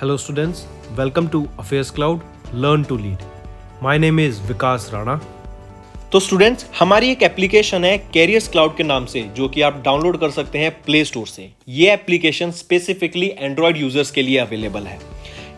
Hello students, welcome to Affairs Cloud, Learn to Lead. My name is Vikas Rana. तो students, हमारी एक application है carriers cloud के नाम से, जो कि आप डाउनलोड कर सकते हैं प्ले स्टोर से। ये एप्लीकेशन स्पेसिफिकली एंड्रॉयड यूजर्स के लिए अवेलेबल है।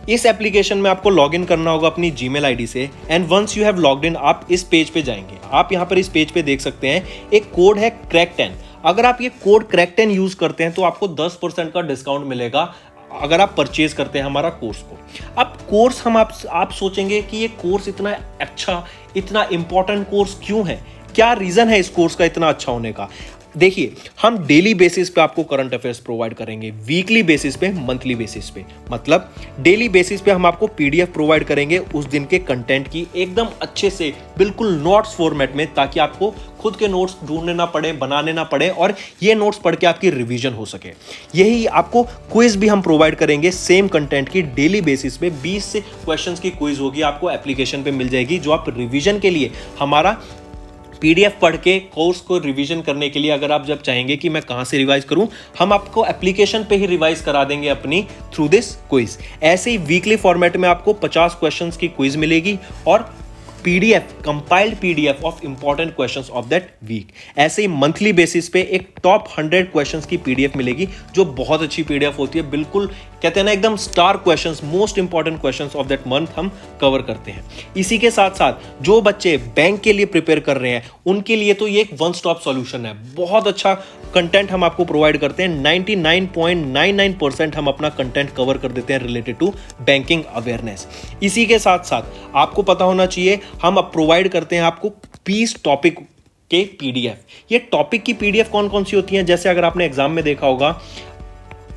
इस एप्लीकेशन में आपको लॉगिन करना होगा अपनी जीमेल आईडी से, and once you have logged in आप इस पेज पे जाएंगे। आप यहाँ पर इस पेज पे देख सकते हैं एक कोड है क्रैक10। अगर आप ये कोड क्रैक10 यूज करते हैं तो आपको 10% का डिस्काउंट मिलेगा अगर आप परचेज करते हैं हमारा कोर्स को। अब कोर्स आप सोचेंगे कि ये कोर्स इतना अच्छा, इतना इंपॉर्टेंट कोर्स क्यों है, क्या रीजन है इस कोर्स का इतना अच्छा होने का। देखिए, हम डेली बेसिस पे आपको करंट अफेयर्स प्रोवाइड करेंगे, वीकली बेसिस पे, मंथली बेसिस पे। मतलब डेली बेसिस पे हम आपको पीडीएफ प्रोवाइड करेंगे उस दिन के कंटेंट की, एकदम अच्छे से, बिल्कुल नोट्स फॉर्मेट में, ताकि आपको खुद के नोट्स ढूंढने ना पड़े, बनाने ना पड़े, और ये नोट्स पढ़ के आपकी रिवीजन हो सके। यही आपको क्विज भी हम प्रोवाइड करेंगे सेम कंटेंट की डेली बेसिस पे। 20 से क्वेश्चंस की क्विज होगी, आपको एप्लीकेशन पे मिल जाएगी, जो आप रिवीजन के लिए हमारा पीडीएफ पढ़ के कोर्स को रिवीजन करने के लिए, अगर आप जब चाहेंगे कि मैं कहां से रिवाइज करूं, हम आपको एप्लीकेशन पे ही रिवाइज करा देंगे अपनी थ्रू दिस क्विज। ऐसे ही वीकली फॉर्मेट में आपको 50 क्वेश्चंस की क्विज मिलेगी और PDF, compiled PDF of important questions of that week. ऐसे ही मंथली बेसिस पे एक टॉप 100 क्वेश्चंस की पीडीएफ मिलेगी, जो बहुत अच्छी पीडीएफ होती है। बिल्कुल कहते हैं ना, एकदम star questions, most important questions of that month हम कवर करते हैं। इसी के साथ साथ जो बच्चे बैंक के लिए प्रिपेयर कर रहे हैं, उनके लिए तो ये एक वन स्टॉप सॉल्यूशन है। बहुत अच्छा कंटेंट हम आपको प्रोवाइड करते हैं। 99.99% हम अपना कंटेंट कवर कर देते हैं रिलेटेड टू बैंकिंग अवेयरनेस। इसी के साथ साथ आपको पता होना चाहिए, हम अब प्रोवाइड करते हैं आपको 20 टॉपिक के पीडीएफ। ये टॉपिक की पीडीएफ कौन कौन सी होती हैं? जैसे अगर आपने एग्जाम में देखा होगा,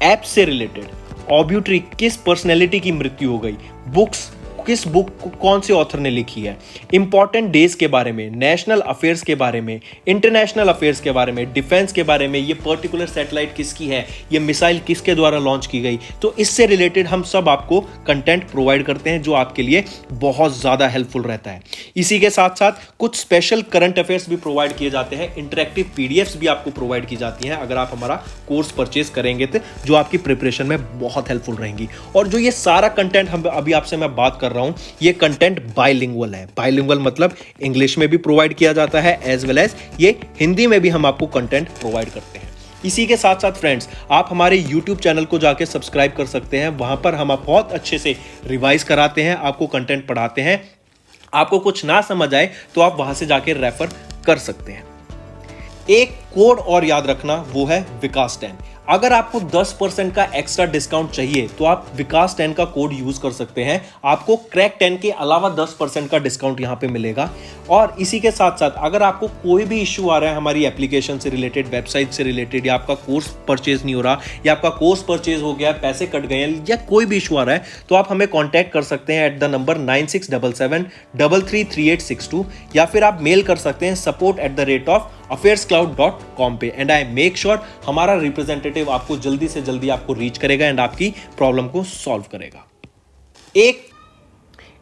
ऐप से रिलेटेड, ऑब्यूट्री, किस पर्सनैलिटी की मृत्यु हो गई, बुक्स, किस बुक कौन से ऑथर ने लिखी है, इंपॉर्टेंट डेज के बारे में, नेशनल अफेयर्स के बारे में, इंटरनेशनल अफेयर्स के बारे में, डिफेंस के बारे में, ये पर्टिकुलर सैटेलाइट किसकी है, ये मिसाइल किसके द्वारा लॉन्च की गई। तो इससे रिलेटेड हम सब आपको कंटेंट प्रोवाइड करते हैं, जो आपके लिए बहुत ज़्यादा हेल्पफुल रहता है। इसी के साथ साथ कुछ स्पेशल करंट अफेयर्स भी प्रोवाइड किए जाते हैं, इंटरेक्टिव पीडीएफ्स भी आपको प्रोवाइड की जाती हैं अगर आप हमारा कोर्स परचेज करेंगे, तो जो आपकी प्रिपरेशन में बहुत हेल्पफुल रहेंगी। और जो ये सारा कंटेंट हम अभी आपसे मैं बात कर रहा हूं, ये कंटेंट बाइलिंगुअल है। बाइलिंगुअल मतलब इंग्लिश में भी प्रोवाइड किया जाता है, एज वेल एज ये हिंदी में भी हम आपको कंटेंट प्रोवाइड करते हैं। इसी के साथ साथ फ्रेंड्स, आप हमारे YouTube चैनल को जाके सब्सक्राइब कर सकते हैं। वहां पर हम बहुत अच्छे से रिवाइज कराते हैं, आपको कंटेंट पढ़ाते हैं। आपको कुछ ना समझ आए तो आप वहां से जाके रेफर कर सकते हैं। एक कोड और याद रखना, वो है विकास10। अगर आपको 10% का एक्स्ट्रा डिस्काउंट चाहिए तो आप विकास10 का कोड यूज कर सकते हैं। आपको क्रैक10 के अलावा 10% का डिस्काउंट यहां पे मिलेगा। और इसी के साथ साथ अगर आपको कोई भी इश्यू आ रहा है हमारी एप्लीकेशन से रिलेटेड, वेबसाइट से रिलेटेड, या आपका कोर्स परचेज नहीं हो रहा, या आपका कोर्स परचेज हो गया, पैसे कट गए हैं, या कोई भी इशू आ रहा है, तो आप हमें कॉन्टैक्ट कर सकते हैं एट द नंबर 9677333862, या फिर आप मेल कर सकते हैं support@affairscloud.com पे। एंड आई मेक श्योर हमारा रिप्रेजेंटेटिव आपको जल्दी से जल्दी आपको रीच करेगा एंड आपकी प्रॉब्लम को सॉल्व करेगा।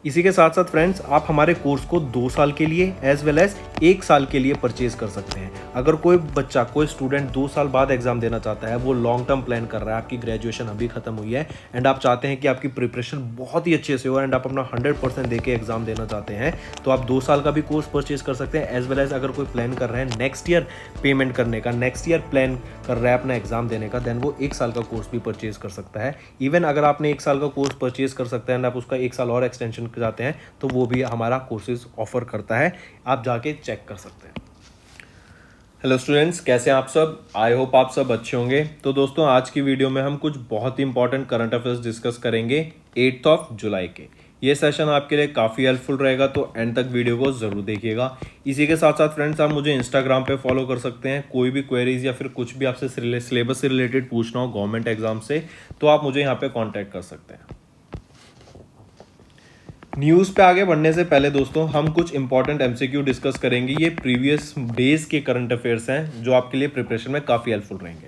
इसी के साथ साथ फ्रेंड्स, आप हमारे कोर्स को 2 साल के लिए एज वेल एज 1 साल के लिए परचेज कर सकते हैं। अगर कोई बच्चा, कोई स्टूडेंट 2 साल बाद एग्जाम देना चाहता है, वो लॉन्ग टर्म प्लान कर रहा है, आपकी ग्रेजुएशन अभी खत्म हुई है एंड आप चाहते हैं कि आपकी प्रिपरेशन बहुत ही अच्छे से हो एंड आप अपना 100% देके एग्जाम देना चाहते हैं, तो आप 2 साल का भी कोर्स परचेज कर सकते हैं। एज वेल एज अगर कोई प्लान कर रहे हैं नेक्स्ट ईयर पेमेंट करने का, नेक्स्ट ईयर प्लान कर रहा है अपना एग्जाम देने का, देन वो 1 साल का कोर्स भी परचेज कर सकता है। इवन अगर आपने 1 साल का कोर्स परचेज कर सकते हैं एंड आप उसका 1 साल और एक्सटेंशन चाहते हैं, तो वो भी हमारा कोर्सेज ऑफर करता है, आप जाके चेक कर सकते हैं। हेलो स्टूडेंट्स, कैसे हैं आप सब? आई होप आप सब अच्छे होंगे। तो दोस्तों, आज की वीडियो में हम कुछ बहुत ही इंपॉर्टेंट करंट अफेयर्स डिस्कस करेंगे 8 जुलाई के। ये सेशन आपके लिए काफ़ी हेल्पफुल रहेगा, तो एंड तक वीडियो को ज़रूर देखिएगा। इसी के साथ साथ फ्रेंड्स, आप मुझे इंस्टाग्राम पे फॉलो कर सकते हैं। कोई भी क्वेरीज या फिर कुछ भी आपसे सिलेबस से रिलेटेड पूछना हो गवर्नमेंट एग्जाम से, तो आप मुझे यहाँ पे कॉन्टैक्ट कर सकते हैं। न्यूज़ पे आगे बढ़ने से पहले दोस्तों, हम कुछ इंपॉर्टेंट एमसीक्यू डिस्कस करेंगे। ये प्रीवियस डेज के करंट अफेयर्स हैं, जो आपके लिए प्रिपरेशन में काफ़ी हेल्पफुल रहेंगे।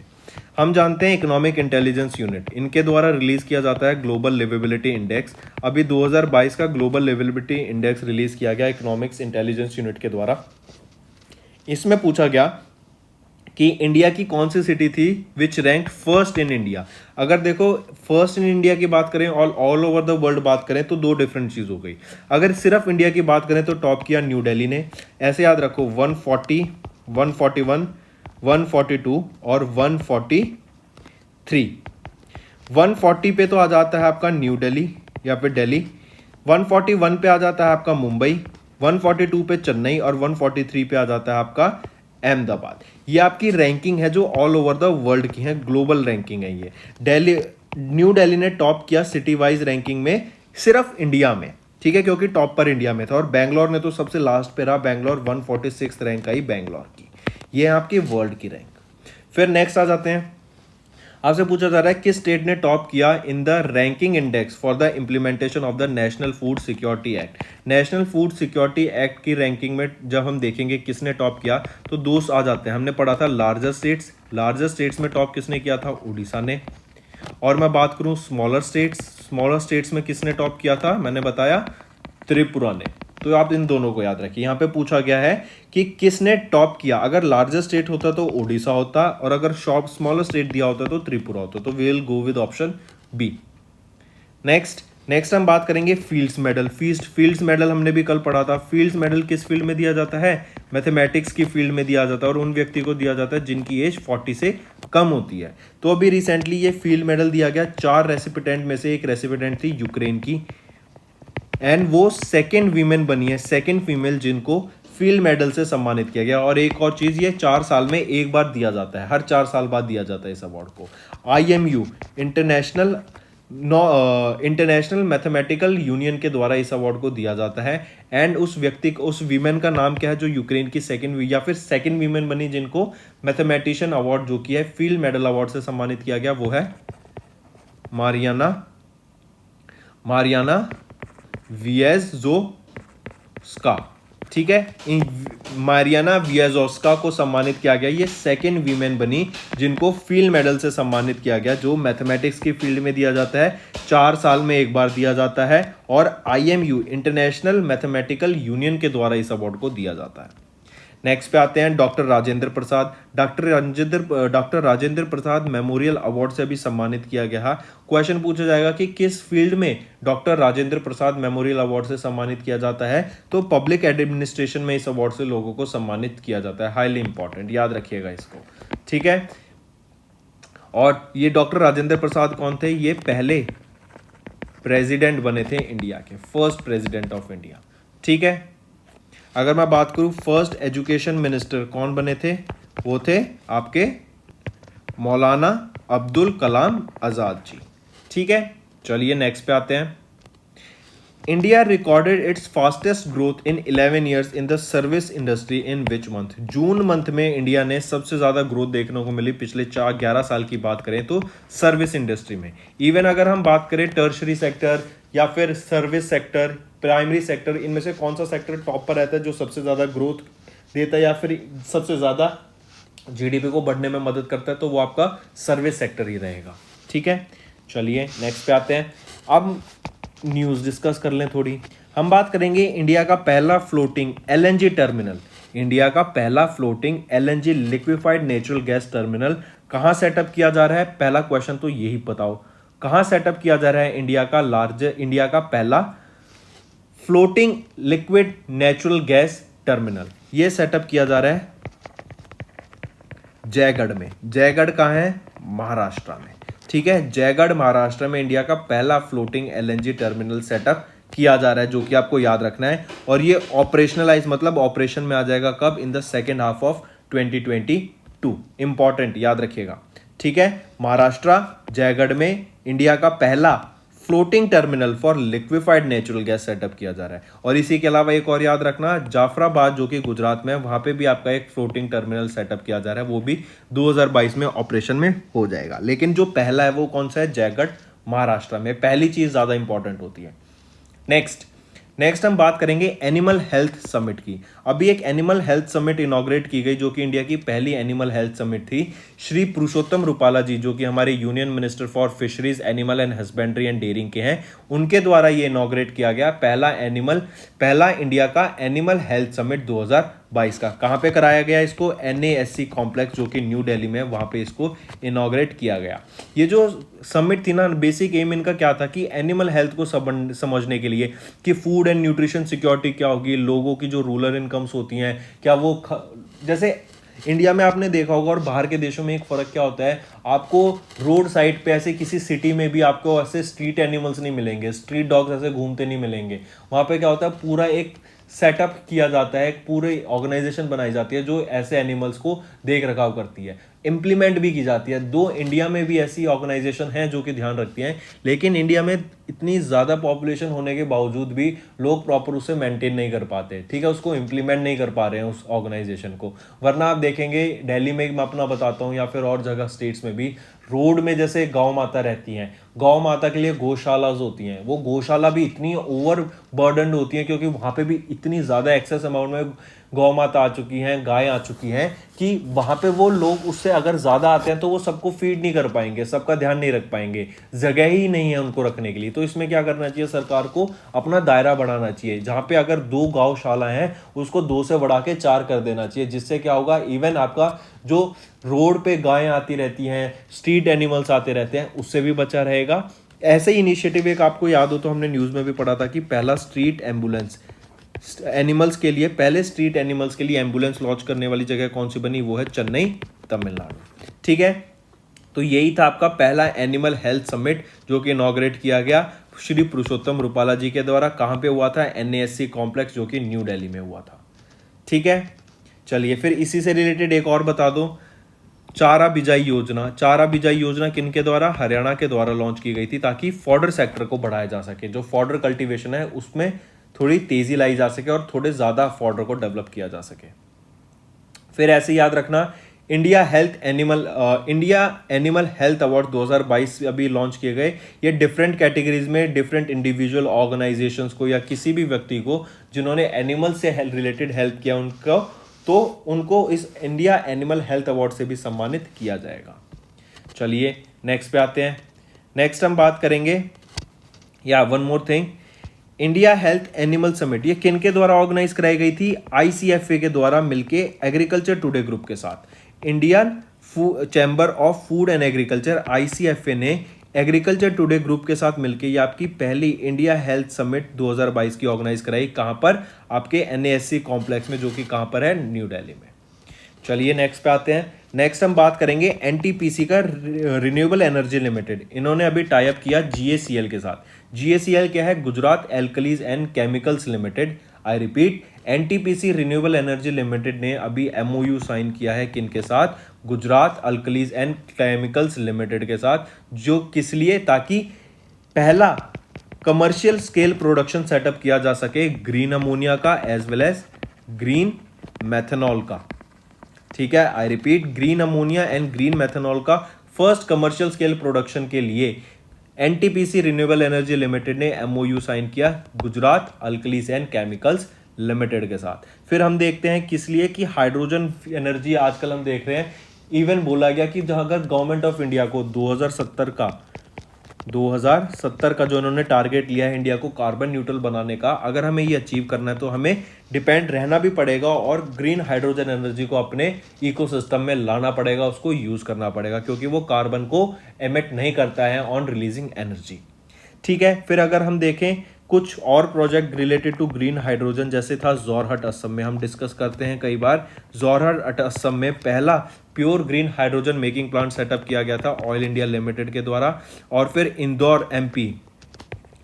हम जानते हैं इकोनॉमिक इंटेलिजेंस यूनिट, इनके द्वारा रिलीज किया जाता है ग्लोबल लिवेबिलिटी इंडेक्स। अभी 2022 का ग्लोबल लिवेबिलिटी इंडेक्स रिलीज किया गया इकोनॉमिक्स इंटेलिजेंस यूनिट के द्वारा। इसमें पूछा गया कि इंडिया की कौन सी सिटी थी विच रैंक फर्स्ट इन इंडिया। अगर देखो फर्स्ट इन इंडिया की बात करें और ऑल ओवर द वर्ल्ड बात करें तो दो डिफरेंट चीज़ हो गई। अगर सिर्फ इंडिया की बात करें तो टॉप किया न्यू दिल्ली ने, ऐसे याद रखो 140, 141, 142 और 143। 140 पे तो आ जाता है आपका न्यू दिल्ली या फिर दिल्ली, 141 पे आ जाता है आपका मुंबई, 142 पे चेन्नई और 143 पे आ जाता है आपका अहमदाबाद। ये आपकी रैंकिंग है जो ऑल ओवर द वर्ल्ड की है, ग्लोबल रैंकिंग है ये। दिल्ली, न्यू दिल्ली ने टॉप किया सिटी वाइज रैंकिंग में सिर्फ इंडिया में, ठीक है, क्योंकि टॉप पर इंडिया में था। और बैंगलोर ने तो सबसे लास्ट पे रहा, बैंगलोर 146 रैंक आई बैंगलोर की। ये है आपकी वर्ल्ड की रैंक। फिर नेक्स्ट आ जाते हैं, आपसे पूछा जा रहा है किस स्टेट ने टॉप किया in the ranking index for the implementation of the national food security act. National food security act की रैंकिंग में जब हम देखेंगे किसने टॉप किया तो दो आ जाते हैं। हमने पढ़ा था लार्जर स्टेट्स में टॉप किसने किया था, उड़ीसा ने। और मैं बात करूं स्मॉलर स्टेट्स में किसने टॉप किया था, मैंने बताया त्रिपुरा ने। तो आप इन दोनों को याद रखिए। यहाँ पे पूछा गया है कि किसने टॉप किया। अगर लार्जेस्ट स्टेट होता तो ओडिशा होता और अगर स्मॉलर स्टेट दिया होता तो त्रिपुरा होता। तो we will go with option B. Next हम बात करेंगे फील्ड्स मेडल। फील्ड्स मेडल हमने भी कल पढ़ा था। फील्ड्स मेडल किस फील्ड में दिया जाता है, मैथमेटिक्स की फील्ड में दिया जाता है और उन व्यक्ति को दिया जाता है जिनकी एज 40 से कम होती है। तो अभी रिसेंटली ये फील्ड मेडल दिया गया 4 रेसिपिटेंट में से एक रेसिपिटेंट थी यूक्रेन की, एंड वो सेकेंड वीमेन बनी है, सेकेंड फीमेल जिनको फील्ड मेडल से सम्मानित किया गया। और एक और चीज़, ये 4 साल में एक बार दिया जाता है, हर 4 साल बाद दिया जाता है इस अवार्ड को। IMU इंटरनेशनल मैथमेटिकल यूनियन के द्वारा इस अवार्ड को दिया जाता है। एंड उस व्यक्ति को, उस वीमेन का नाम क्या है जो यूक्रेन की सेकेंड वीमेन बनी जिनको मैथमेटिशियन अवार्ड जो कि है फील्ड मेडल अवार्ड से सम्मानित किया गया, वो है मारियाना वियेज़ोस्का। ठीक है, मारियाना वियेज़ोस्का को सम्मानित किया गया। ये सेकेंड वीमेन बनी जिनको फील्ड मेडल से सम्मानित किया गया, जो मैथमेटिक्स की फील्ड में दिया जाता है, 4 साल में एक बार दिया जाता है और IMU इंटरनेशनल मैथमेटिकल यूनियन के द्वारा इस अवार्ड को दिया जाता है। नेक्स्ट पे आते हैं doctor Rajendra Prasad. Doctor Rajendra Prasad memorial award से भी सम्मानित किया गया। क्वेश्चन पूछा जाएगा कि किस फील्ड में doctor Rajendra Prasad memorial award से सम्मानित किया जाता है, तो पब्लिक एडमिनिस्ट्रेशन में इस अवार्ड से लोगों को सम्मानित किया जाता है। हाईली इंपॉर्टेंट, याद रखिएगा इसको, ठीक है। और ये डॉक्टर राजेंद्र प्रसाद कौन थे, ये पहले प्रेसिडेंट बने थे इंडिया के, फर्स्ट प्रेसिडेंट ऑफ इंडिया, ठीक है। अगर मैं बात करूं फर्स्ट एजुकेशन मिनिस्टर कौन बने थे, वो थे आपके मौलाना अब्दुल कलाम आज़ाद जी, ठीक है। चलिए नेक्स्ट पे आते हैं। India recorded it's fastest growth in 11 years in the service industry in which month. June month में इंडिया ने सबसे ज़्यादा ग्रोथ देखने को मिली पिछले 11 साल की बात करें तो सर्विस इंडस्ट्री में। इवन अगर हम बात करें टर्शरी सेक्टर या फिर सर्विस सेक्टर, प्राइमरी सेक्टर, इनमें से कौन सा सेक्टर टॉप पर रहता है जो सबसे ज़्यादा ग्रोथ देता है या फिर सबसे ज़्यादा GDP को बढ़ने में मदद करता है, तो वो आपका सर्विस सेक्टर ही रहेगा, ठीक है। चलिए नेक्स्ट पे आते हैं। अब न्यूज़ डिस्कस कर लें थोड़ी। हम बात करेंगे इंडिया का पहला फ्लोटिंग LNG टर्मिनल। इंडिया का पहला floating LNG liquefied natural gas terminal कहाँ सेटअप किया जा रहा है, पहला क्वेश्चन तो यही बताओ, कहाँ सेटअप किया जा रहा है इंडिया का पहला floating liquid natural gas terminal. ये सेटअप किया जा रहा है जयगढ़ में। जयगढ़ कहाँ है, महाराष्ट्र में, ठीक है। जयगढ़ महाराष्ट्र में इंडिया का पहला फ्लोटिंग LNG टर्मिनल सेटअप किया जा रहा है, जो कि आपको याद रखना है। और ये ऑपरेशनलाइज मतलब ऑपरेशन में आ जाएगा कब, in the second half of 2022। Important, याद रखिएगा, ठीक है। महाराष्ट्र जयगढ़ में इंडिया का पहला floating terminal for liquefied natural gas setup किया जा रहा है। और इसी के अलावा एक और याद रखना, जाफराबाद जो कि गुजरात में है, वहां पे भी आपका एक फ्लोटिंग टर्मिनल सेटअप किया जा रहा है, वो भी 2022 में ऑपरेशन में हो जाएगा। लेकिन जो पहला है वो कौन सा है, जयगढ़ महाराष्ट्र में। पहली चीज ज्यादा इंपॉर्टेंट होती है। नेक्स्ट हम बात करेंगे एनिमल हेल्थ समिट की। अभी एक एनिमल हेल्थ समिट इनॉग्रेट की गई, जो कि इंडिया की पहली एनिमल हेल्थ समिट थी। श्री पुरुषोत्तम रूपाला जी, जो कि हमारे union minister for fisheries, animal and husbandry and dairying के हैं, उनके द्वारा ये इनॉग्रेट किया गया पहला इंडिया का एनिमल हेल्थ समिट 2022 का। कहाँ पे कराया गया इसको? NASC कॉम्प्लेक्स जो कि न्यू दिल्ली में है, वहाँ पे इसको इनॉग्रेट किया गया। ये जो समिट थी ना, बेसिक एम इनका क्या था कि एनिमल हेल्थ को समझने के लिए कि फूड एंड न्यूट्रिशन सिक्योरिटी क्या होगी, लोगों की जो रूरल इनकम्स होती हैं क्या वो जैसे इंडिया में आपने देखा होगा और बाहर के देशों में एक फ़र्क क्या होता है, आपको रोड साइड पे ऐसे किसी सिटी में भी आपको ऐसे स्ट्रीट एनिमल्स नहीं मिलेंगे, स्ट्रीट डॉग्स ऐसे घूमते नहीं मिलेंगे। वहाँ पे क्या होता है, पूरा एक सेटअप किया जाता है, एक पूरी ऑर्गेनाइजेशन बनाई जाती है जो ऐसे एनिमल्स को देख रखाव करती है, इम्प्लीमेंट भी की जाती है। दो इंडिया में भी ऐसी ऑर्गेनाइजेशन हैं जो कि ध्यान रखती हैं, लेकिन इंडिया में इतनी ज़्यादा पॉपुलेशन होने के बावजूद भी लोग प्रॉपर उसे मेंटेन नहीं कर पाते, ठीक है, उसको इम्प्लीमेंट नहीं कर पा रहे हैं उस ऑर्गेनाइजेशन को। वरना आप देखेंगे दिल्ली में, मैं अपना बताता हूँ, या फिर और जगह स्टेट्स में भी, रोड में जैसे गौ माता रहती हैं, गौ माता के लिए गौशालाज होती हैं, वो गौशाला भी इतनी ओवर बर्डनड होती हैं क्योंकि वहाँ पे भी इतनी ज़्यादा एक्सेस अमाउंट में गौ माता आ चुकी हैं, गाय आ चुकी हैं कि वहाँ पे वो लोग उससे अगर ज़्यादा आते हैं तो वो सबको फीड नहीं कर पाएंगे, सबका ध्यान नहीं रख पाएंगे, जगह ही नहीं है उनको रखने के लिए। तो इसमें क्या करना चाहिए, सरकार को अपना दायरा बढ़ाना चाहिए। जहाँ पे अगर 2 गौशाला हैं उसको 2 से बढ़ा के 4 कर देना चाहिए, जिससे क्या होगा, इवन आपका जो रोड पे गायें आती रहती हैं, स्ट्रीट एनिमल्स आते रहते हैं, उससे भी बचा रहेगा। ऐसे ही इनिशिएटिव एक आपको याद हो तो हमने न्यूज़ में भी पढ़ा था कि पहला स्ट्रीट एम्बुलेंस एनिमल्स के लिए, पहले स्ट्रीट एनिमल्स के लिए एम्बुलेंस लॉन्च करने वाली जगह कौन सी बनी, वो है चेन्नई, तमिलनाडु। ठीक है, तो यही था आपका पहला एनिमल हेल्थ समिट जो कि इनॉग्रेट किया गया श्री पुरुषोत्तम रूपाला जी के द्वारा। कहाँ पे हुआ था? NASC कॉम्प्लेक्स जो कि न्यू दिल्ली में हुआ था। ठीक है, चलिए फिर इसी से रिलेटेड एक और बता दो, चारा बिजाई योजना। चारा बिजाई योजना किन के द्वारा? हरियाणा के द्वारा लॉन्च की गई थी ताकि फॉडर सेक्टर को बढ़ाया जा सके, जो फॉडर कल्टीवेशन है उसमें थोड़ी तेजी लाई जा सके और थोड़े ज़्यादा फॉडर को डेवलप किया जा सके। फिर ऐसे याद रखना, इंडिया एनिमल हेल्थ अवार्ड 2022 अभी लॉन्च किए गए। ये डिफरेंट कैटेगरीज में डिफरेंट इंडिविजुअल ऑर्गेनाइजेशंस को या किसी भी व्यक्ति को जिन्होंने एनिमल से रिलेटेड हेल्प किया उनको इस इंडिया एनिमल हेल्थ अवार्ड से भी सम्मानित किया जाएगा। चलिए नेक्स्ट पे आते हैं। नेक्स्ट हम बात करेंगे, या one more thing, India health animal summit ये किन के द्वारा ऑर्गेनाइज कराई गई थी? ICFA के द्वारा मिलके एग्रीकल्चर टुडे ग्रुप के साथ। Indian chamber of food and agriculture ICFA ने एग्रीकल्चर टुडे ग्रुप के साथ मिलके ये आपकी पहली इंडिया हेल्थ समिट 2022 की ऑर्गेनाइज कराई। कहाँ पर? आपके NASC कॉम्प्लेक्स में, जो कि कहाँ पर है? न्यू दिल्ली में। चलिए नेक्स्ट पे आते हैं। नेक्स्ट हम बात करेंगे NTPC का, रिन्यूएबल एनर्जी लिमिटेड। इन्होंने अभी टाई अप किया GACL के साथ। GACL क्या है? Gujarat alkalis and chemicals limited. I repeat, NTPC renewable energy limited ने अभी MOU साइन किया है किन के साथ? Gujarat alkalis and chemicals limited के साथ। जो किस लिए? ताकि पहला कमर्शियल स्केल प्रोडक्शन सेटअप किया जा सके ग्रीन अमोनिया का as well as green methanol का। ठीक है, I repeat, green ammonia and green methanol का फर्स्ट कमर्शियल स्केल प्रोडक्शन के लिए NTPC रिन्यूएबल एनर्जी लिमिटेड ने MOU साइन किया Gujarat alkalies and chemicals limited के साथ। फिर हम देखते हैं किस लिए कि हाइड्रोजन एनर्जी आजकल हम देख रहे हैं, इवन बोला गया कि अगर गवर्नमेंट ऑफ इंडिया को 2070 का जो इन्होंने टारगेट लिया है इंडिया को कार्बन न्यूट्रल बनाने का, अगर हमें ये अचीव करना है तो हमें डिपेंड रहना भी पड़ेगा और ग्रीन हाइड्रोजन एनर्जी को अपने इकोसिस्टम में लाना पड़ेगा, उसको यूज करना पड़ेगा, क्योंकि वो कार्बन को एमिट नहीं करता है ऑन रिलीजिंग एनर्जी। ठीक है, फिर अगर हम देखें कुछ और project related to green hydrogen, जैसे था जोरहट असम में, हम डिस्कस करते हैं कई बार। जोरहट असम में पहला pure green hydrogen making plant setup किया गया था ऑयल इंडिया लिमिटेड के द्वारा। और फिर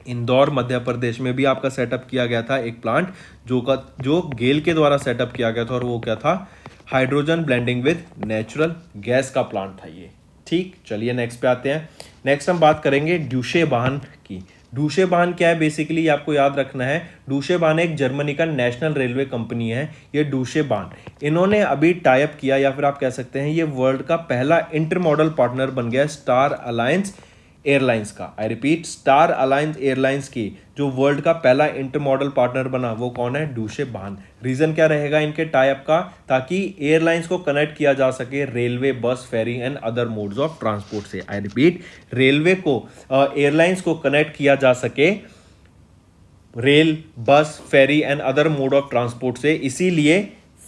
इंदौर मध्य प्रदेश में भी आपका सेटअप किया गया था एक प्लांट जो गेल के द्वारा सेटअप किया गया था, और वो क्या था? Hydrogen blending with natural gas का प्लांट था ये। ठीक, चलिए नेक्स्ट पे आते हैं। नेक्स्ट हम बात करेंगे ड्यूशे बाहन की। ड्यूशे बाहन क्या है? बेसिकली आपको याद रखना है, ड्यूशे बाहन एक जर्मनी का नेशनल रेलवे कंपनी है। ये ड्यूशे बाहन इन्होंने अभी टाई अप किया, या फिर आप कह सकते हैं ये वर्ल्ड का पहला इंटरमॉडल पार्टनर बन गया स्टार अलायंस एयरलाइंस का। I repeat, star alliance airlines की जो वर्ल्ड का पहला इंटरमॉडल पार्टनर बना, वो कौन है? ड्यूशे बाहन। रीजन क्या रहेगा इनके टाई अप का? ताकि एयरलाइंस को कनेक्ट किया जा सके railway, bus, ferry and other modes of transport से। आई रिपीट, रेलवे को एयरलाइंस को कनेक्ट किया जा सके rail, bus, ferry and other mode of transport से। इसीलिए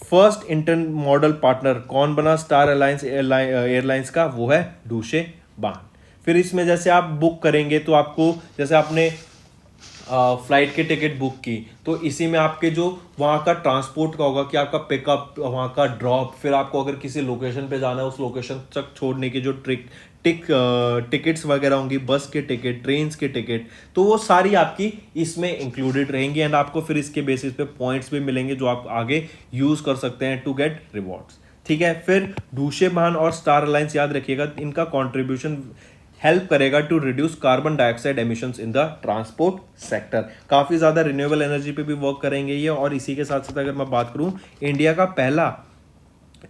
फर्स्ट इंटर मॉडल पार्टनर कौन बना स्टार अलायंस एयरलाइंस का, वो है डूशे बान। फिर इसमें जैसे आप बुक करेंगे तो आपको, जैसे आपने फ्लाइट के टिकट बुक की, तो इसी में आपके जो वहाँ का ट्रांसपोर्ट का होगा कि आपका पिकअप, वहाँ का ड्रॉप, फिर आपको अगर किसी लोकेशन पे जाना है उस लोकेशन तक छोड़ने की जो टिकट्स वगैरह होंगी, बस के टिकट, ट्रेन के टिकट, तो वो सारी आपकी इसमें इंक्लूडेड रहेंगी। एंड आपको फिर इसके बेसिस पे पॉइंट्स भी मिलेंगे जो आप आगे यूज़ कर सकते हैं टू गेट रिवॉर्ड्स। ठीक है। फिर डूशे बान और स्टार अलायंस याद रखिएगा, इनका कॉन्ट्रीब्यूशन हेल्प करेगा to reduce carbon dioxide emissions in the transport sector. काफ़ी ज़्यादा रिन्यूएबल एनर्जी पे भी वर्क करेंगे ये। और इसी के साथ साथ अगर मैं बात करूँ, इंडिया का पहला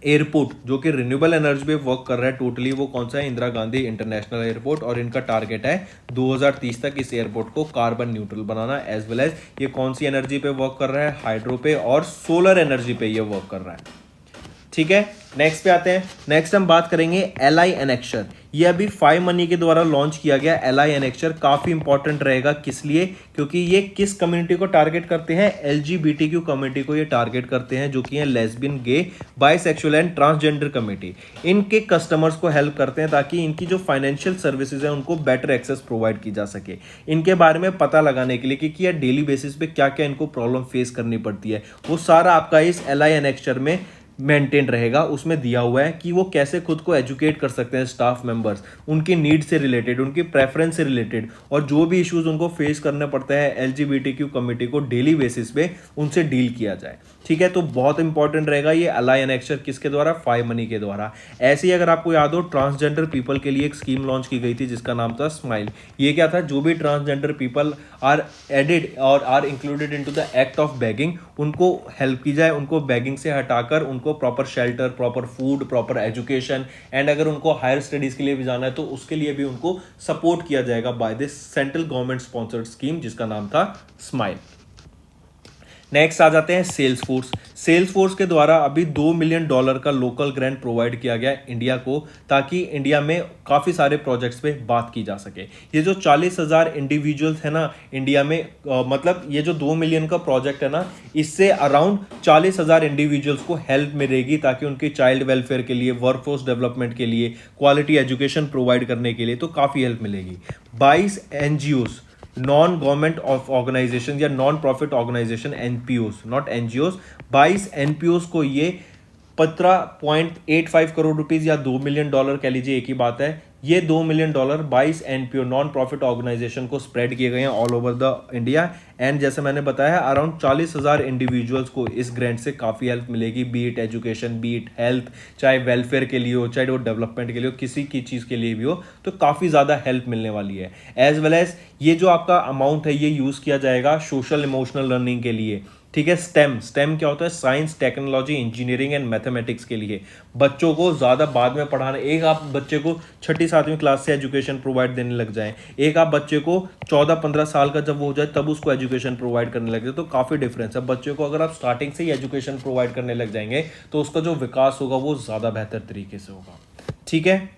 एयरपोर्ट जो कि रिन्यूएबल एनर्जी पे वर्क कर रहा है टोटली, वो कौन सा है, इंदिरा गांधी इंटरनेशनल एयरपोर्ट। और इनका टारगेट है 2030 तक इस एयरपोर्ट को कार्बन न्यूट्रल बनाना। एज वेल एज ये कौन सी एनर्जी पे वर्क कर रहा है, हाइड्रो पे और सोलर एनर्जी पे ये वर्क कर रहा है। ठीक है। नेक्स्ट पे आते हैं। नेक्स्ट हम बात करेंगे एलआई एनेक्चर। ये अभी 5 मनी के द्वारा लॉन्च किया गया एलआई एनेक्चर काफी इंपॉर्टेंट रहेगा। किस लिए? क्योंकि ये किस कम्युनिटी को टारगेट करते हैं, एलजीबीटीक्यू कम्युनिटी को ये टारगेट करते हैं, जो कि है lesbian, gay, bisexual and transgender community. इनके कस्टमर्स को हेल्प करते हैं ताकि इनकी जो फाइनेंशियल सर्विसेज है उनको बेटर एक्सेस प्रोवाइड की जा सके। इनके बारे में पता लगाने के लिए कि यार डेली बेसिस पे क्या क्या इनको प्रॉब्लम फेस करनी पड़ती है, वो सारा आपका इस एलआई एनेक्चर में मेंटेन रहेगा। उसमें दिया हुआ है कि वो कैसे खुद को एजुकेट कर सकते हैं स्टाफ मेंबर्स, उनकी नीड से रिलेटेड, उनकी प्रेफरेंस से रिलेटेड, और जो भी इश्यूज उनको फेस करने पड़ते हैं एलजीबीटीक्यू कम्युनिटी को डेली बेसिस पे उनसे डील किया जाए। ठीक है। तो बहुत इंपॉर्टेंट रहेगा ये एलआई एनेक्चर किसके द्वारा, 5 मनी के द्वारा। ऐसे ही अगर आपको याद हो, ट्रांसजेंडर पीपल के लिए एक स्कीम लॉन्च की गई थी जिसका नाम था स्माइल। ये क्या था, जो भी ट्रांसजेंडर पीपल आर एडेड और are included into the act of begging, उनको हेल्प की जाए, उनको बेगिंग से हटाकर उनको proper shelter, proper food, proper education, and अगर उनको हायर स्टडीज के लिए भी जाना है तो उसके लिए भी उनको सपोर्ट किया जाएगा by this central government sponsored scheme जिसका नाम था स्माइल। नेक्स्ट आ जाते हैं सेल्स फोर्स। सेल्स फोर्स के द्वारा अभी $2 मिलियन का लोकल ग्रांट प्रोवाइड किया गया इंडिया को, ताकि इंडिया में काफ़ी सारे प्रोजेक्ट्स पे बात की जा सके। ये जो 40,000 इंडिविजुअल्स है ना इंडिया में, मतलब ये जो 2 मिलियन का प्रोजेक्ट है ना, इससे अराउंड 40,000 इंडिविजुअल्स को हेल्प मिलेगी ताकि उनके चाइल्ड वेलफेयर के लिए, वर्कफोर्स डेवलपमेंट के लिए, क्वालिटी एजुकेशन प्रोवाइड करने के लिए तो काफ़ी हेल्प मिलेगी। 22 NGOs, non government of organisation या non profit organisation, NPOs not NGOs, 22 NPOs को ये 15.85 करोड़ रुपीज या $2 मिलियन कह लीजिए, एक ही बात है। ये $2 million 22 NPO non profit organisation को स्प्रेड किए गए हैं all over the India. And जैसे मैंने बताया अराउंड 40,000 इंडिविजुअल्स को इस ग्रांट से काफ़ी हेल्प मिलेगी, B it education, B it health, चाहे वेलफेयर के लिए हो, चाहे वो डेवलपमेंट के लिए हो, किसी की चीज़ के लिए भी हो, तो काफ़ी ज़्यादा हेल्प मिलने वाली है। एज वेल एज ये जो आपका अमाउंट है ये यूज़ किया जाएगा सोशल इमोशनल लर्निंग के लिए। ठीक है। स्टेम क्या होता है, science, technology, engineering and mathematics के लिए बच्चों को ज़्यादा बाद में पढ़ाना। एक आप बच्चे को 6ठी-7वीं क्लास से एजुकेशन प्रोवाइड देने लग जाएं, एक आप बच्चे को 14-15 साल का जब वो हो जाए तब उसको एजुकेशन प्रोवाइड करने लग जाए, तो काफ़ी डिफरेंस है। बच्चे को अगर आप स्टार्टिंग से ही एजुकेशन प्रोवाइड करने लग जाएंगे तो उसका जो विकास होगा वो ज़्यादा बेहतर तरीके से होगा। ठीक है।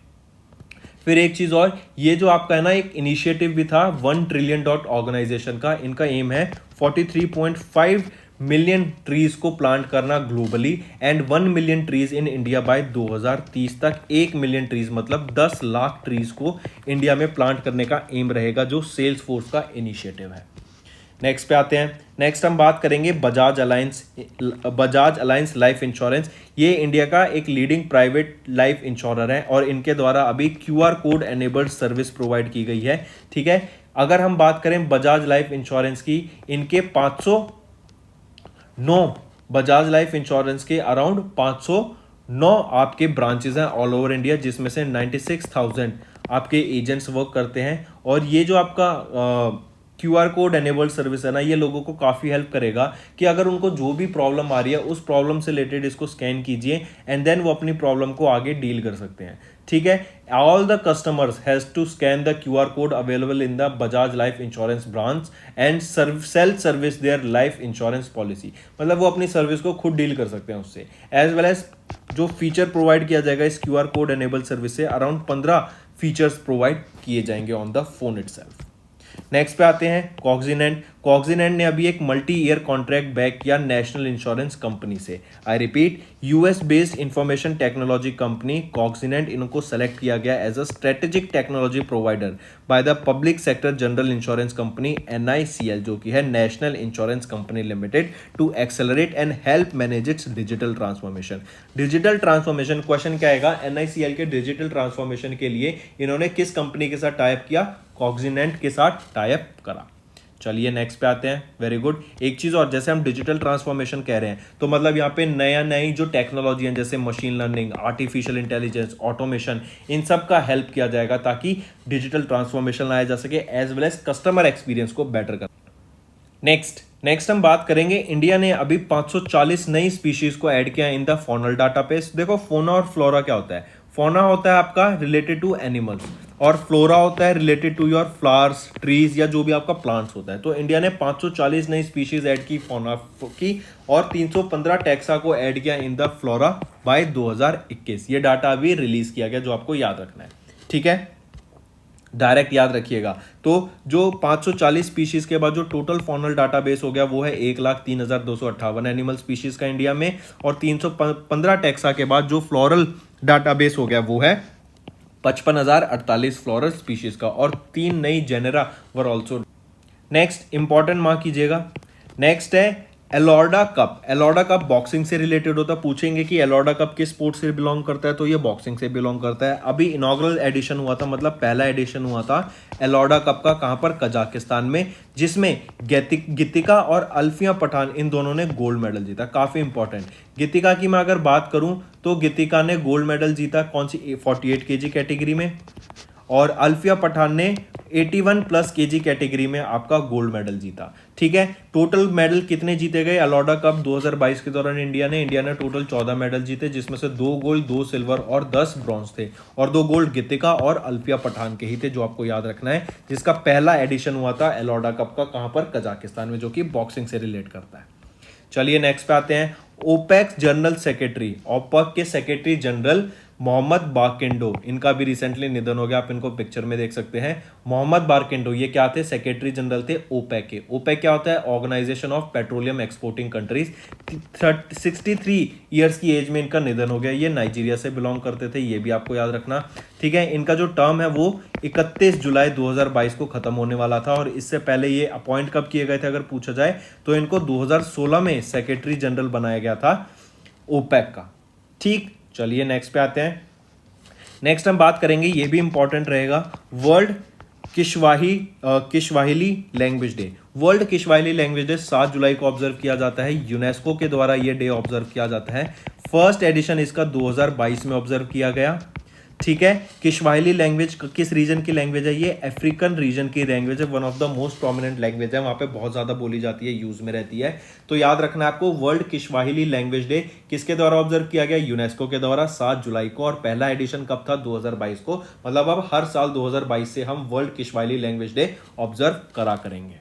फिर एक चीज़ और, ये जो आपका है ना एक इनिशिएटिव भी था 1 ट्रिलियन डॉट ऑर्गेनाइजेशन का, इनका एम है 43.5 मिलियन ट्रीज को प्लांट करना globally and 1 million trees in India by 2030 तक। 1 मिलियन ट्रीज मतलब 10 लाख ट्रीज को इंडिया में प्लांट करने का एम रहेगा, जो सेल्स फोर्स का इनिशिएटिव है। नेक्स्ट पे आते हैं। नेक्स्ट हम बात करेंगे बजाज अलायंस लाइफ इंश्योरेंस। ये इंडिया का एक लीडिंग प्राइवेट लाइफ इंश्योरर है और इनके द्वारा अभी QR code enabled service provide की गई है। ठीक है। अगर हम बात करें बजाज लाइफ इंश्योरेंस की, इनके 509 बजाज लाइफ इंश्योरेंस के अराउंड 509 आपके ब्रांचेस हैं ऑल ओवर इंडिया, जिसमें से 96,000 आपके एजेंट्स वर्क करते हैं। और ये जो आपका QR कोड एनेबल्ड सर्विस है ना, ये लोगों को काफ़ी हेल्प करेगा कि अगर उनको जो भी प्रॉब्लम आ रही है उस प्रॉब्लम से रिलेटेड इसको स्कैन कीजिए एंड देन वो अपनी प्रॉब्लम को आगे डील कर सकते हैं। ठीक है। All the customers has to scan the QR code available in the Bajaj life insurance branch and self service their life insurance policy. मतलब वो अपनी सर्विस को खुद डील कर सकते हैं उससे। एज वेल एज जो फीचर प्रोवाइड किया जाएगा इस QR कोड एनेबल्ड सर्विस से, अराउंड 15 फीचर्स प्रोवाइड किए जाएंगे on the phone itself. Next पे आते हैं कॉग्जिनेंट। कॉग्जिनेंट ने अभी एक मल्टी ईयर कॉन्ट्रैक्ट बैक किया नेशनल इंश्योरेंस कंपनी से। I repeat, US based information technology company Cognizant, इनको सेलेक्ट किया गया as a strategic technology provider by the public sector general insurance company NICL, जो कि है national insurance company limited, to accelerate and help manage its digital transformation. Digital transformation question क्या आएगा, NICL के digital transformation के लिए इन्होंने किस कंपनी के साथ टाइप किया, कॉग्जिनेंट के साथ टाइप करा। चलिए नेक्स्ट पे आते हैं। Very good. एक चीज और, जैसे हम डिजिटल ट्रांसफॉर्मेशन कह रहे हैं तो मतलब यहाँ पे नया नई जो टेक्नोलॉजी है जैसे machine learning, artificial intelligence, automation, इन सब का हेल्प किया जाएगा ताकि डिजिटल ट्रांसफॉर्मेशन लाया जा सके as well as customer experience को बेटर कर। नेक्स्ट हम बात करेंगे, इंडिया ने अभी 540 नई स्पीशीज को ऐड किया इन द फॉनल डाटाबेस। देखो फोना और फ्लोरा क्या होता है, फोना होता है आपका रिलेटेड टू एनिमल्स और फ्लोरा होता है related to your flowers, trees या जो भी आपका प्लांट्स होता है। तो इंडिया ने 540 नई स्पीशीज ऐड की फोना की और 315 टैक्सा को ऐड किया इन द फ्लोरा बाय 2021। ये डाटा अभी रिलीज किया गया जो आपको याद रखना है, ठीक है, डायरेक्ट याद रखिएगा। तो जो 540 स्पीशीज के बाद जो टोटल फॉनल डाटाबेस हो गया वो है 1,03,258 एनिमल स्पीशीज का इंडिया में, और 315 टैक्सा के बाद जो फ्लोरल डाटाबेस हो गया वो है 55,048 फ्लोरल स्पीशीज का, और 3 नई genera were also. Next important mark कीजिएगा, नेक्स्ट है एलॉर्डा कप। एलॉर्डा कप बॉक्सिंग से रिलेटेड होता है, पूछेंगे कि एलॉर्डा कप किस स्पोर्ट से बिलोंग करता है, तो ये बॉक्सिंग से बिलोंग करता है। अभी इनॉग्रल एडिशन हुआ था, मतलब पहला एडिशन हुआ था एलॉर्डा कप का, कहां पर, कजाकिस्तान में, जिसमें गीतिका और अल्फिया पठान इन दोनों ने गोल्ड मेडल जीता। काफी इंपॉर्टेंट, गीतिका की मैं अगर बात करूं तो गीतिका ने गोल्ड मेडल जीता कौन सी, 48 kg कैटेगरी में, और अल्फिया पठान ने 81+ kg कैटेगरी में आपका गोल्ड मेडल जीता, ठीक है। टोटल मेडल कितने जीते गए एलॉर्डा कप 2022 के दौरान इंडिया ने टोटल 14 मेडल जीते, जिसमें से 2 गोल्ड, 2 सिल्वर और 10 ब्रॉन्ज थे, और 2 गोल्ड गीतिका और अल्फिया पठान के ही थे, जो आपको याद रखना है, जिसका पहला एडिशन हुआ था एलॉर्डा कप का, कहां पर, कजाकिस्तान में, जो कि बॉक्सिंग से रिलेट करता है। चलिए नेक्स्ट पे आते हैं। ओपेक जनरल सेक्रेटरी, ओपेक के सेक्रेटरी जनरल मोहम्मद बारकिंडो, इनका भी रिसेंटली निधन हो गया, आप इनको पिक्चर में देख सकते हैं। मोहम्मद बारकिंडो ये क्या थे, सेक्रेटरी जनरल थे ओपेक के। ओपेक क्या होता है, organization of petroleum exporting countries. 63 years की एज में इनका निधन हो गया। ये नाइजीरिया से बिलोंग करते थे, ये भी आपको याद रखना, ठीक है। इनका जो टर्म है वो 31 जुलाई 2022 को खत्म होने वाला था, और इससे पहले ये अपॉइंट कब किए गए थे अगर पूछा जाए तो इनको 2016 में सेक्रेटरी जनरल बनाया गया था ओपेक का, ठीक। चलिए नेक्स्ट पे आते हैं। नेक्स्ट हम बात करेंगे, ये भी इंपॉर्टेंट रहेगा, world Kiswahili language day. World Kiswahili language day 7 जुलाई को ऑब्जर्व किया जाता है, यूनेस्को के द्वारा ये डे ऑब्जर्व किया जाता है। फर्स्ट एडिशन इसका 2022 में ऑब्जर्व किया गया, ठीक है। किश्वाहिली लैंग्वेज किस रीजन की लैंग्वेज है, ये अफ्रीकन रीजन की लैंग्वेज है, one of the most prominent language है, वहां पे बहुत ज्यादा बोली जाती है, यूज में रहती है। तो याद रखना है आपको, वर्ल्ड किश्वाहिली लैंग्वेज डे किसके द्वारा ऑब्जर्व किया गया, यूनेस्को के द्वारा, 7 जुलाई को, और पहला एडिशन कब था, 2022 को। मतलब अब हर साल 2022 से हम world Kiswahili language day observe करा करेंगे,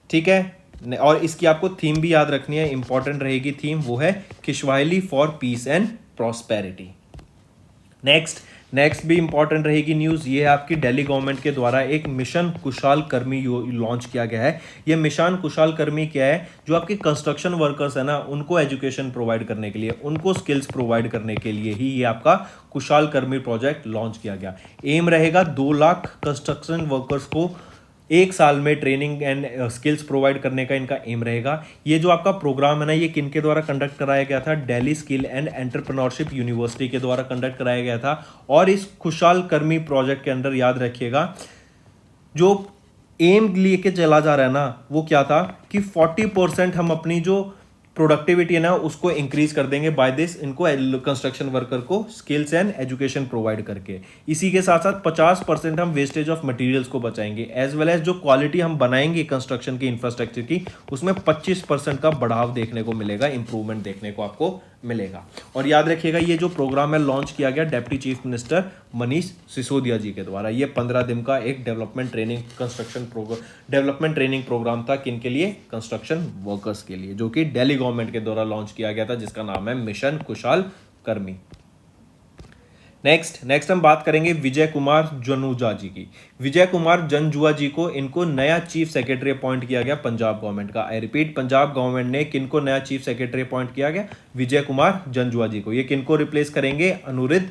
ठीक है। और इसकी आपको थीम भी याद रखनी है, इंपॉर्टेंट रहेगी थीम, वो है Kiswahili for peace and prosperity. Next भी इंपॉर्टेंट रहेगी न्यूज़, ये है आपकी दिल्ली गवर्नमेंट के द्वारा एक मिशन कुशाल कर्मी लॉन्च किया गया है। ये मिशन कुशाल कर्मी क्या है, जो आपके कंस्ट्रक्शन वर्कर्स है ना, उनको एजुकेशन प्रोवाइड करने के लिए, उनको स्किल्स प्रोवाइड करने के लिए ही ये आपका कुशाल कर्मी प्रोजेक्ट लॉन्च किया गया। एम रहेगा 2 लाख कंस्ट्रक्शन वर्कर्स को 1 साल में ट्रेनिंग एंड स्किल्स प्रोवाइड करने का इनका एम रहेगा। ये जो आपका प्रोग्राम है ना, ये किनके द्वारा कंडक्ट कराया गया था, Delhi skill and entrepreneurship university के द्वारा कंडक्ट कराया गया था। और इस खुशहाल कर्मी प्रोजेक्ट के अंदर याद रखिएगा, जो एम लेके चला जा रहा है ना, वो क्या था कि 40% हम अपनी जो प्रोडक्टिविटी है ना उसको इंक्रीज कर देंगे बाय दिस, इनको कंस्ट्रक्शन वर्कर को स्किल्स एंड एजुकेशन प्रोवाइड करके। इसी के साथ साथ 50% हम वेस्टेज ऑफ मटेरियल्स को बचाएंगे, एज वेल एज जो क्वालिटी हम बनाएंगे कंस्ट्रक्शन की इंफ्रास्ट्रक्चर की, उसमें 25% का बढ़ाव देखने को मिलेगा, इंप्रूवमेंट देखने को आपको मिलेगा। और याद रखिएगा, ये जो प्रोग्राम है लॉन्च किया गया deputy chief minister Manish Sisodia ji के द्वारा। ये 15 दिन का एक डेवलपमेंट ट्रेनिंग प्रोग्राम था, किनके लिए, कंस्ट्रक्शन वर्कर्स के लिए, जो कि दिल्ली गवर्नमेंट के द्वारा लॉन्च किया गया था, जिसका नाम है मिशन कुशाल कर्मी। नेक्स्ट हम बात करेंगे विजय कुमार जनुजा जी की। विजय कुमार जंजुआ जी को इनको नया चीफ सेक्रेटरी अपॉइंट किया गया पंजाब गवर्नमेंट का। आई रिपीट, पंजाब गवर्नमेंट ने किनको नया चीफ सेक्रेटरी अपॉइंट किया गया? विजय कुमार जंजुआ जी को। ये किनको रिप्लेस करेंगे? अनुरुद्ध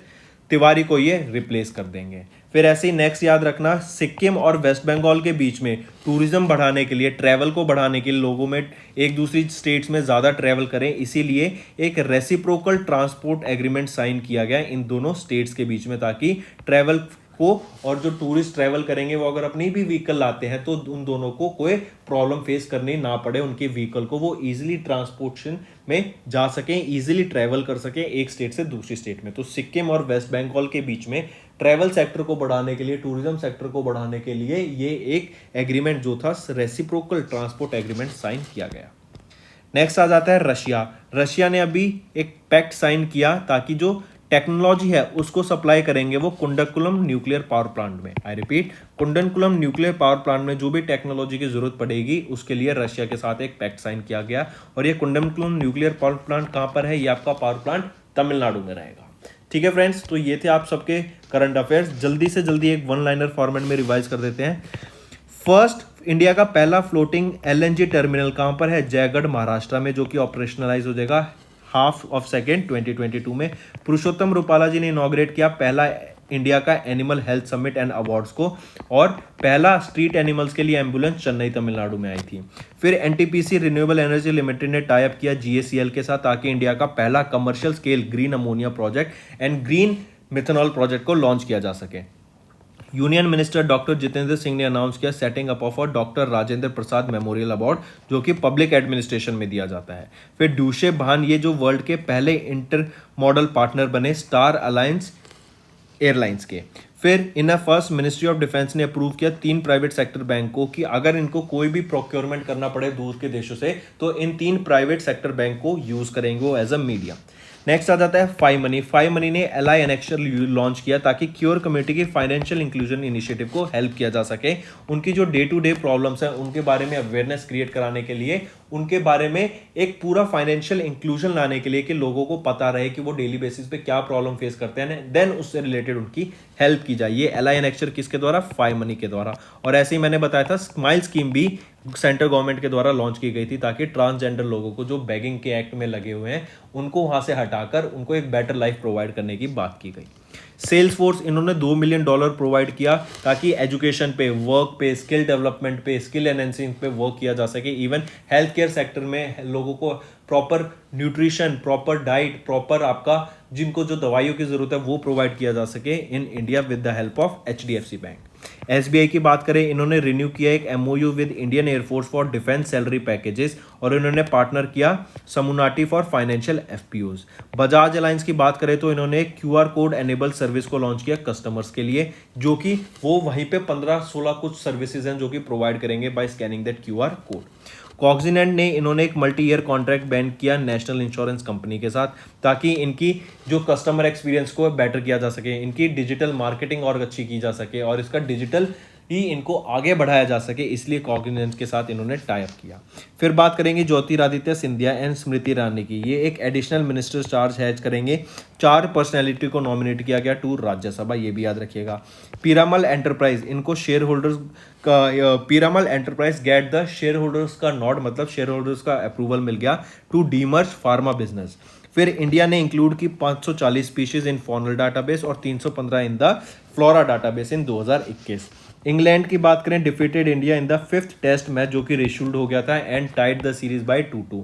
तिवारी को ये रिप्लेस कर देंगे। फिर ऐसे ही नेक्स्ट याद रखना, सिक्किम और वेस्ट बंगाल के बीच में टूरिज्म बढ़ाने के लिए, ट्रैवल को बढ़ाने के लिए, लोगों में एक दूसरी स्टेट्स में ज़्यादा ट्रैवल करें, इसीलिए एक रेसिप्रोकल ट्रांसपोर्ट एग्रीमेंट साइन किया गया इन दोनों स्टेट्स के बीच में, ताकि ट्रैवल को और जो टूरिस्ट ट्रैवल करेंगे वो अगर अपनी भी व्हीकल लाते हैं तो उन दोनों को कोई प्रॉब्लम फेस करनी ना पड़े, उनके व्हीकल को वो इजीली ट्रांसपोर्टेशन में जा सकें, इजीली ट्रैवल कर सकें एक स्टेट से दूसरी स्टेट में। तो सिक्किम और वेस्ट बंगाल के बीच में ट्रैवल सेक्टर को बढ़ाने के लिए, टूरिज्म सेक्टर को बढ़ाने के लिए ये एक एग्रीमेंट जो था रेसिप्रोकल ट्रांसपोर्ट एग्रीमेंट साइन किया गया। नेक्स्ट आ जाता है रशिया। रशिया ने अभी एक पैक्ट साइन किया ताकि जो टेक्नोलॉजी है उसको सप्लाई करेंगे वो कुंडकुलम न्यूक्लियर पावर प्लांट में। I repeat, Kudankulam nuclear power plant में जो भी टेक्नोलॉजी की जरूरत पड़ेगी उसके लिए रशिया के साथ एक पैक्ट साइन किया गया। और ये कुंडकुलम न्यूक्लियर पावर प्लांट कहाँ पर है? ये आपका पावर प्लांट तमिलनाडु में रहेगा। ठीक है फ्रेंड्स, तो ये थे आप सबके करंट अफेयर्स। जल्दी से जल्दी एक वन लाइनर फॉर्मेट में रिवाइज कर देते हैं। फर्स्ट, इंडिया का पहला फ्लोटिंग एलएनजी टर्मिनल कहाँ पर है? जयगढ़ महाराष्ट्र में, जो कि ऑपरेशनलाइज हो जाएगा हाफ ऑफ सेकेंड 2022 में। पुरुषोत्तम रूपाला जी ने इनॉग्रेट किया पहला इंडिया का animal health summit and awards को, और पहला स्ट्रीट एनिमल्स के लिए एम्बुलेंस चेन्नई तमिलनाडु में आई थी। फिर एनटीपीसी रिन्यूएबल एनर्जी लिमिटेड ने टाई अप किया जीएसीएल के साथ ताकि इंडिया का पहला commercial scale green ammonia project and green methanol project को लॉन्च किया जा सके। Union minister doctor Jitendra Singh ने अनाउंस किया setting up of doctor Rajendra Prasad memorial award, जो कि पब्लिक एडमिनिस्ट्रेशन में दिया जाता है। फिर ड्यूशे भान, ये जो वर्ल्ड के पहले इंटर मॉडल पार्टनर बने स्टार अलायंस एयरलाइंस के। फिर in first ministry of defence ने अप्रूव किया 3 प्राइवेट सेक्टर बैंकों की, अगर इनको कोई भी प्रोक्योरमेंट करना पड़े दूर के देशों से तो इन 3 प्राइवेट सेक्टर बैंक को यूज करेंगे वो एज अ मीडिया। नेक्स्ट आ जाता है फाइव मनी। फाइव मनी ने एलआई एनेक्सर लॉन्च किया ताकि क्योर कम्युनिटी की फाइनेंशियल इंक्लूजन इनिशिएटिव को हेल्प किया जा सके। उनकी जो डे टू डे प्रॉब्लम्स हैं उनके बारे में अवेयरनेस क्रिएट कराने के लिए, उनके बारे में एक पूरा फाइनेंशियल इंक्लूजन लाने के लिए कि लोगों को पता रहे कि वो डेली बेसिस पे क्या प्रॉब्लम फेस करते हैं, देन उससे रिलेटेड उनकी हेल्प की जाए। ये एलआई एनेक्सर किसके द्वारा? फाइव मनी के द्वारा। और ऐसे ही मैंने बताया था स्माइल स्कीम भी सेंट्रल गवर्नमेंट के द्वारा लॉन्च की गई थी ताकि ट्रांसजेंडर लोगों को जो बेगिंग के एक्ट में लगे हुए हैं उनको वहां से हटाकर उनको एक बेटर लाइफ प्रोवाइड करने की बात की गई। सेल्स फोर्स, इन्होंने $2 मिलियन प्रोवाइड किया ताकि एजुकेशन पे, वर्क पे, स्किल डेवलपमेंट पे, स्किल एनहेंसिंग पे वर्क किया जा सके। इवन हेल्थ केयर सेक्टर में लोगों को proper nutrition, proper diet, proper आपका जिनको जो दवाइयों की जरूरत है वो प्रोवाइड किया जा सके in India with the help of HDFC bank. SBI की बात करें, इन्होंने रिन्यू किया एक MOU with Indian air force for defence salary packages और इन्होंने पार्टनर किया Samunnati for financial FPOs. Bajaj Allianz की बात करें तो इन्होंने एक क्यूआर कोड एनेबल सर्विस को लॉन्च किया कस्टमर्स के लिए, जो कि वो वहीं पे 15-16 कुछ सर्विसेज हैं जो कि प्रोवाइड करेंगे by scanning that QR code. Cognizant ने इन्होंने एक मल्टी ईयर कॉन्ट्रैक्ट बैंड किया नेशनल इंश्योरेंस कंपनी के साथ ताकि इनकी जो कस्टमर एक्सपीरियंस को बेटर किया जा सके, इनकी डिजिटल मार्केटिंग और अच्छी की जा सके और इसका डिजिटल ही इनको आगे बढ़ाया जा सके, इसलिए कॉग्निजेंट के साथ इन्होंने टाई अप किया। फिर बात करेंगे ज्योतिरादित्य सिंधिया एंड स्मृति ईरानी की। ये एक एडिशनल मिनिस्टर चार्ज हैज करेंगे। 4 पर्सनैलिटी को नॉमिनेट किया गया टू राज्यसभा, ये भी याद रखिएगा। पीरामल एंटरप्राइज, इनको शेयर होल्डर्स का Piramal enterprise get the share holders का नॉट, मतलब शेयर होल्डर्स का अप्रूवल मिल गया टू डीमर्ज फार्मा बिजनेस। फिर इंडिया ने इंक्लूड की 540 स्पीशीज इन फॉनल डाटाबेस और 315 in the flora database in 2021। England की बात करें, defeated India in the 5th test match जो कि रेशूल्ड हो गया था and tied the series by 2-2।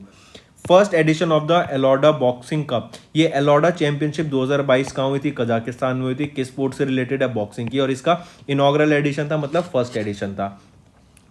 First edition of the एलोडा बॉक्सिंग कप, ये एलोडा चैंपियनशिप 2022 कहाँ हुई थी? कजाकिस्तान में हुई थी। किस स्पोर्ट से रिलेटेड है? बॉक्सिंग की, और इसका इनॉग्रल एडिशन था, मतलब फर्स्ट एडिशन था।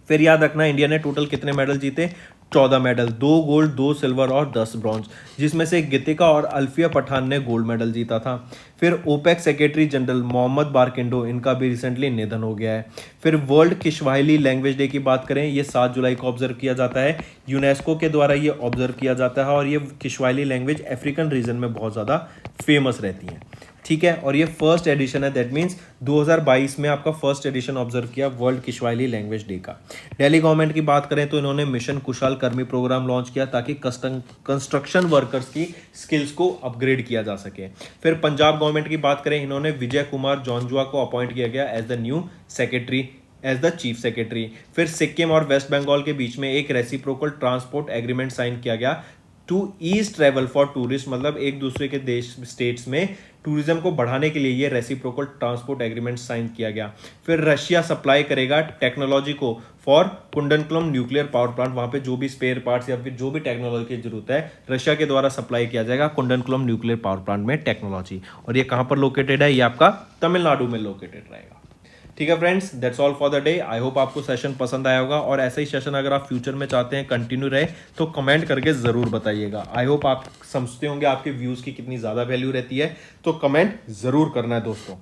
फिर याद रखना इंडिया ने टोटल कितने मेडल जीते? 14 मेडल, 2 गोल्ड, 2 सिल्वर और 10 ब्रॉन्ज, जिसमें से गीतिका और अल्फिया पठान ने गोल्ड मेडल जीता था। फिर ओपेक सेक्रेटरी जनरल मोहम्मद बारकिंडो, इनका भी रिसेंटली निधन हो गया है। फिर वर्ल्ड किश्वाहिली लैंग्वेज डे की बात करें, ये 7 जुलाई को ऑब्जर्व किया जाता है, यूनेस्को के द्वारा ये ऑब्जर्व किया जाता है और ये किश्वाहिली लैंग्वेज अफ्रीकन रीजन में बहुत ज़्यादा फेमस रहती है। ठीक है, और ये फर्स्ट एडिशन है, दैट मीन्स 2022 में आपका फर्स्ट एडिशन ऑब्जर्व किया वर्ल्ड किश्वाइली लैंग्वेज डे का। दिल्ली गवर्नमेंट की बात करें तो इन्होंने मिशन कुशाल कर्मी प्रोग्राम लॉन्च किया ताकि कंस्ट्रक्शन वर्कर्स की स्किल्स को अपग्रेड किया जा सके। फिर पंजाब गवर्नमेंट की बात करें, इन्होंने विजय कुमार जॉनजुआ को अपॉइंट किया गया as the new secretary, as the chief secretary. फिर सिक्किम और वेस्ट बंगाल के बीच में एक रेसिप्रोकल ट्रांसपोर्ट एग्रीमेंट साइन किया गया to ease travel for tourist, मतलब एक दूसरे के देश स्टेट्स में टूरिज्म को बढ़ाने के लिए ये रेसिप्रोकल ट्रांसपोर्ट एग्रीमेंट साइन किया गया। फिर रशिया सप्लाई करेगा टेक्नोलॉजी को फॉर कुंडनकुलम न्यूक्लियर पावर प्लांट, वहां पे जो भी स्पेयर पार्ट्स या फिर जो भी टेक्नोलॉजी की जरूरत है रशिया के द्वारा सप्लाई किया जाएगा कुंडनकुलम न्यूक्लियर पावर प्लांट में टेक्नोलॉजी। और ये कहां पर लोकेटेड है, ये आपका तमिलनाडु में लोकेटेड रहेगा। ठीक है friends, that's all for the day. I hope आपको सेशन पसंद आया होगा, और ऐसा ही सेशन अगर आप फ्यूचर में चाहते हैं कंटिन्यू रहे तो कमेंट करके ज़रूर बताइएगा। आई होप आप समझते होंगे आपके व्यूज़ की कितनी ज़्यादा वैल्यू रहती है, तो कमेंट ज़रूर करना है दोस्तों।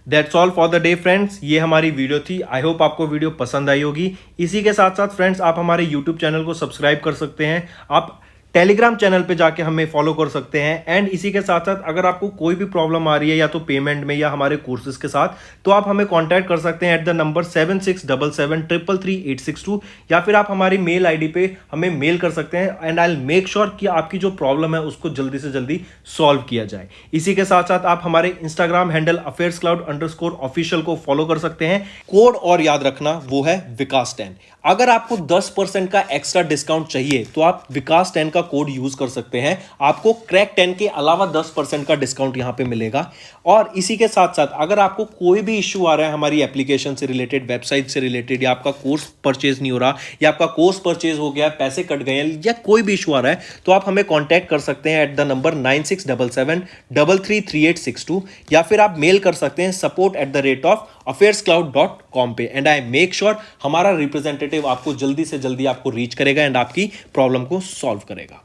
That's all for the day friends, ये हमारी वीडियो थी। आई होप आपको वीडियो पसंद आई होगी। इसी के साथ साथ फ्रेंड्स आप हमारे यूट्यूब चैनल को सब्सक्राइब कर सकते हैं, आप टेलीग्राम चैनल पे जाके हमें फॉलो कर सकते हैं। एंड इसी के साथ साथ अगर आपको कोई भी प्रॉब्लम आ रही है या तो पेमेंट में या हमारे कोर्सेज के साथ, तो आप हमें कांटेक्ट कर सकते हैं एट द नंबर 7677333862, या फिर आप हमारी मेल आईडी पे हमें मेल कर सकते हैं। And I will make sure कि आपकी जो प्रॉब्लम है उसको जल्दी से जल्दी सॉल्व किया जाए। इसी के साथ साथ आप हमारे इंस्टाग्राम हैंडल affairscloud_official को फॉलो कर सकते हैं। कोड और याद रखना, वो है विकास 10। अगर आपको 10% का एक्स्ट्रा डिस्काउंट चाहिए तो आप विकास 10 का कोड यूज कर सकते हैं, आपको क्रैक 10 के अलावा 10% का डिस्काउंट यहां पे मिलेगा। और इसी के साथ साथ अगर आपको कोई भी इश्यू आ रहा है हमारी एप्लीकेशन से रिलेटेड, वेबसाइट से रिलेटेड, या आपका कोर्स परचेज नहीं हो रहा, या आपका कोर्स परचेज हो गया, पैसे कट गए हैं, या कोई भी इशू आ रहा है, तो आप हमें कॉन्टैक्ट कर सकते हैं एट द नंबर 9677333862, या फिर आप मेल कर सकते हैं support@affairscloud.com पे। एंड आई मेक श्योर हमारा रिप्रेजेंटेटिव आपको जल्दी से जल्दी आपको रीच करेगा एंड आपकी प्रॉब्लम को सॉल्व करेगा।